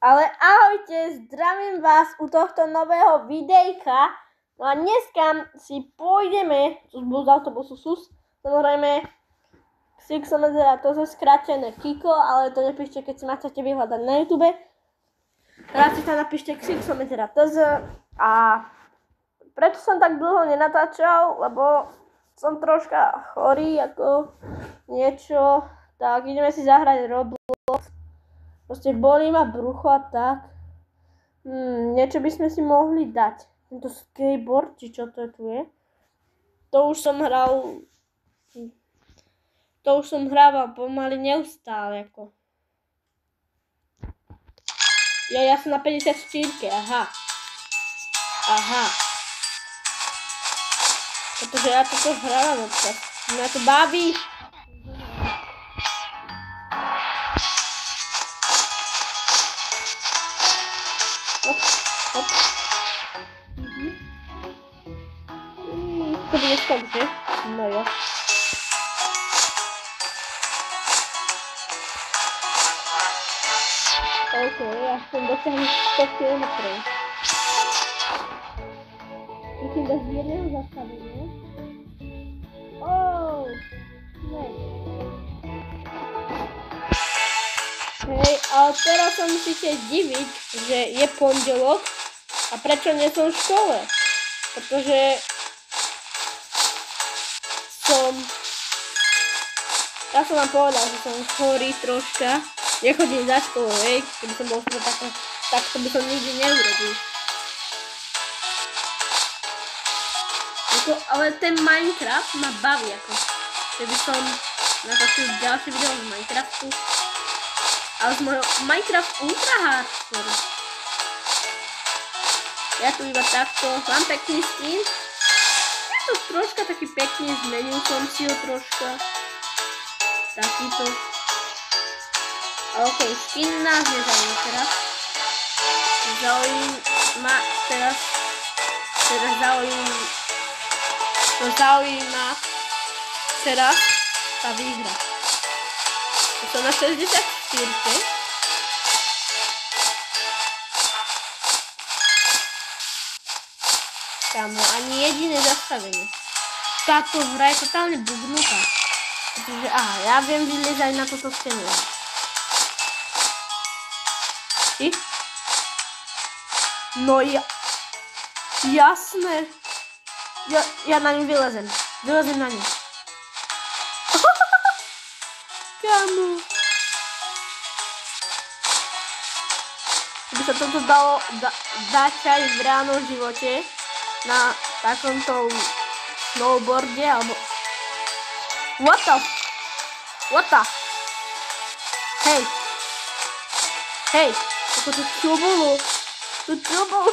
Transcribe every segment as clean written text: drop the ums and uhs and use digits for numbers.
Ale ahojte, zdravím vás u tohto nového videjka. No a dneska si pôjdeme, z autobusu SUS, samozrejme Xixometer, to je skrátené Kiko, ale to nepíšte, keď si ma chcete vyhľadať na YouTube. Teraz si tam napíšte Xixometer a prečo som tak dlho nenatáčal, lebo som troška chorý, ako niečo, tak ideme si zahrať Roblox. Proste bolí ma brucho a tak. Niečo by sme si mohli dať. Tento skateboard, či čo to tu je. To už som hrával pomaly neustále, ako. Ja som na 54, aha. Pretože ja toto hrávam občas. Mňa to baví. Hop. To bude skok, že? No jo. OK, ja som dosiahnuť 100 km. Musím dať z jedného zastavenia. Ne. Hej, ale teraz sa musíte diviť, že je pondelok a prečo nie som v škole. Pretože ja som vám povedal, že som chorý troška. Nechodím za školu, hej, keby som bol tak to by som nikdy neurobil. Ale ten Minecraft ma baví, ako. Keby som natočil ďalšie video z Minecraftu. Ale z mojho Minecraft Ultra Hardcore. Ja tu iba takto, mám pekný skin. Je to troška taký pekný, zmenil som si ho troška. Takýto. OK, skin nás nezaujíma teraz. Zaujíma teraz tá výhra. To som na 64. Kámo, ani jediné zastavenie. Táto hra je totálne bugnutá. Pretože, ja viem vyliezať na toto stenu. Ty? No jasné. Ja na ňu vylezem. Vylezem na ňu. Kámo. By sa toto dalo dať aj v reálnom živote. Na takomto snowboarde, alebo... What the? Hej, ako to čo bolo? Kámo!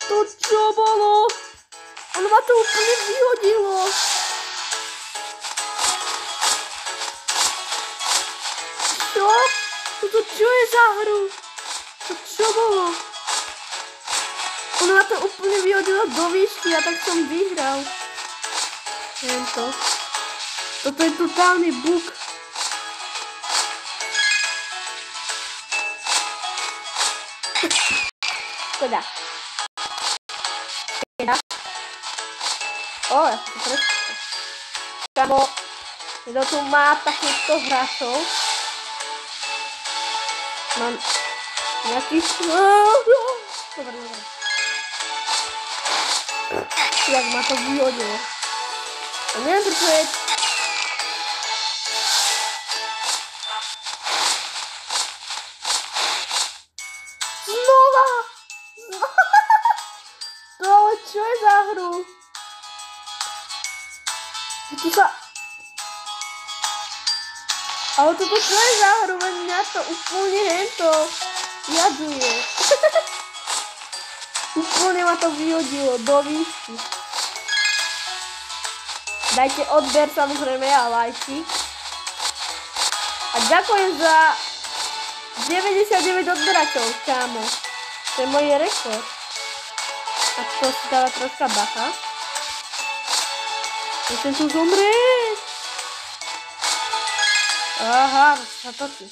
To čo bolo? Ono ma to úplne vyhodilo. Čo? Toto čo je za hru? To čo bolo? Ono ma to úplne vyhodilo do výšky a tak som vyhral. Neviem to. Toto je totálny bug. Škoda. Ja som to prečítal. Kamo, kto tu má takýchto hráčov? Mám nejakých... Dobre. Jak ma to vyhodilo. A neviem, prečo je... Znova! To ale čo je za hru? Tu sa... Ale toto čo je za hru? Mňa to úplne hento jaduje. Úplne ma to vyhodilo do výšky. Dajte odber samozrejme a lajky. A ďakujem za 99 odberateľov, kámo. To je môj rekord. A to si dáva troška bacha. Musím tu zomrieť. Aha, sa točí.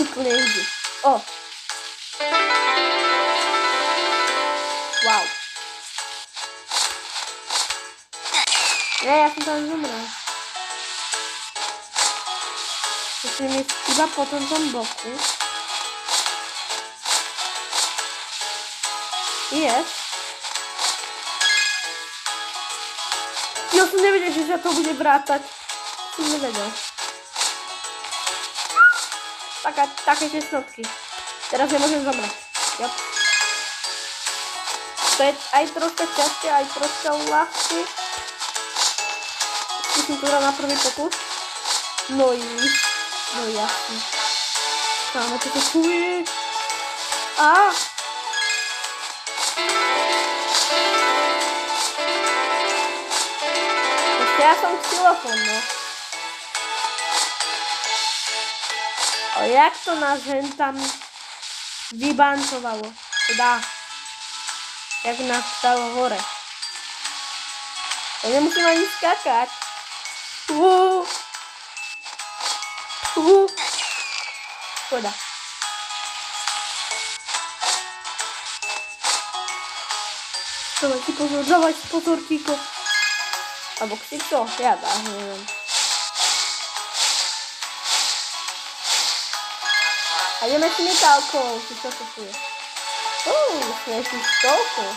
Úplne ide. O. Wow. Ja som tam zomrel. Musím ísť iba po tomto boku. Yes. Ja som nevedel, že sa to bude vrátať. Som nevedel. Také česnotky. Teraz nemôžem zomrieť. Jo. To je aj troška ťažké, aj troška ľahké. Musím to dať na prvý pokus. No jasne. Kámo, čo to tu je? Ešte ja som xylofón, no. Ale jak to nás hen tam vybancovalo? Teda, jak nás stalo hore. Ja nemusím ani skakať. Škoda. Dávaj si pozor, Kiko. Alebo Ksiko, ja neviem. A ideme si metálkou, či čo to tu je. Sme si stolku.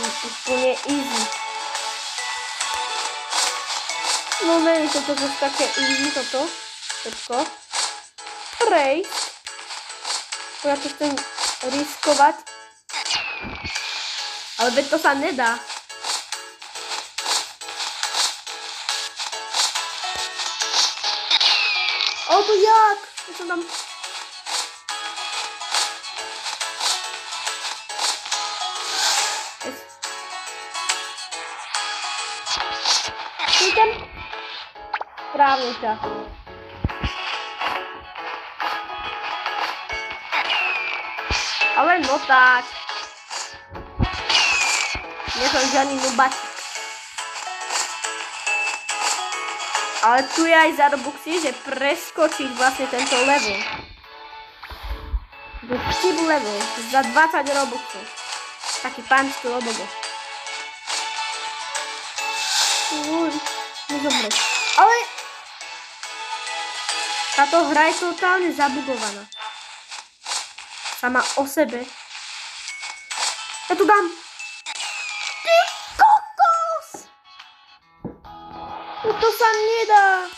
Úplne easy. No neviem, toto je také easy, toto. Všetko. Prejsť. Ja to chcem riskovať. Ale veď to sa nedá. To jak? Ja som tam... Idem. Správne ťa. Ale no tak. Nie som žiadny nubačík. Ale tu je aj za Robuxy, že preskočiť vlastne tento level. To je tip level za 20 Robuxov. Taký pánsky lobogo. Nezomrieť. Ale táto hra je totálne zabugovaná. Sama o sebe. Ja tu dám. Ty kokos! To sa nedá.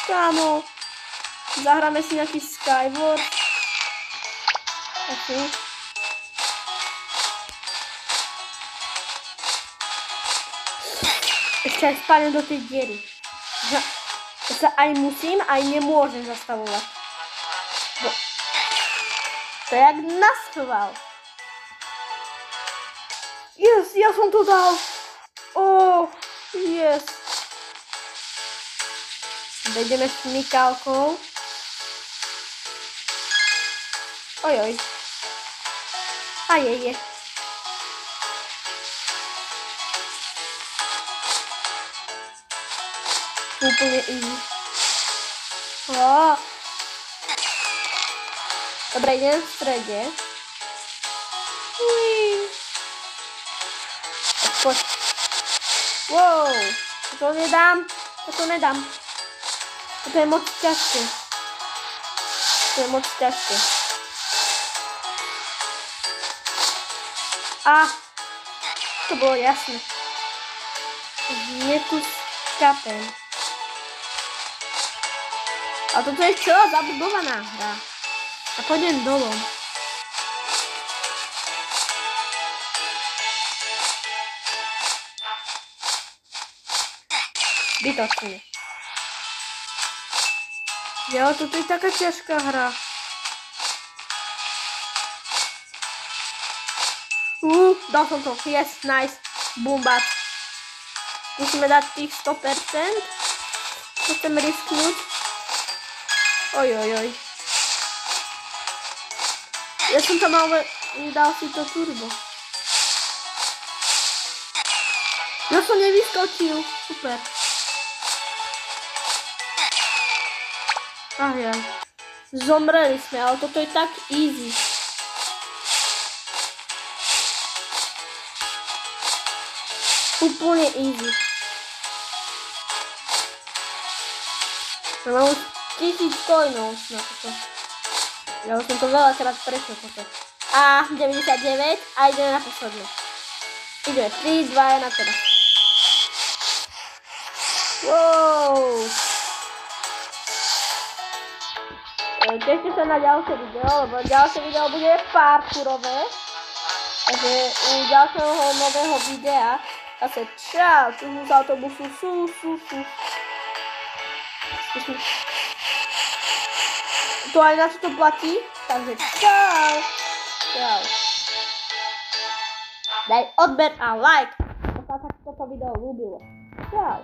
Kámo. Zahráme si nejaký Skyward. Asi. Ešte aj spadnem do tej diery. Ja sa aj musím, aj nemôžem zastavovať. To je jak naschval. Yes, ja som to dal. Yes. Vejdeme s Mikálkou. Ojoj. A je. Úplne easy. Dobre, idem v strede. Poď. Wow. To nedám. To je moc ťažké. To bolo jasné. Tu skapem. A toto je čo? Zabudovaná hra. A pôjdem dolom. Zbytočne. Jo, toto je taká ťažká hra. Dal som to. Yes, nice. Bumbat. Musíme dať tých 100%. To chcem risknúť. Ojojoj. Ja som tam ale Dal si to turbo. Ja som nevyskočil. Super. Ach ja. Zomreli sme, ale toto je tak easy. Úplne easy. Ja mám už 1000 coinov na toto. Ja už som to veľakrát prešiel toto. A 99 a ideme na posledné. Ideme 3, 2, 1 teraz. Wow. Tešte sa na ďalšie video, lebo ďalšie video bude parkourové. Takže u ďalšieho nového videa zase čau, tu z autobusu, To aj na čo to platí, takže čau. Čau. Daj odber a like, pokiaľ sa toto video ľúbilo. Čau.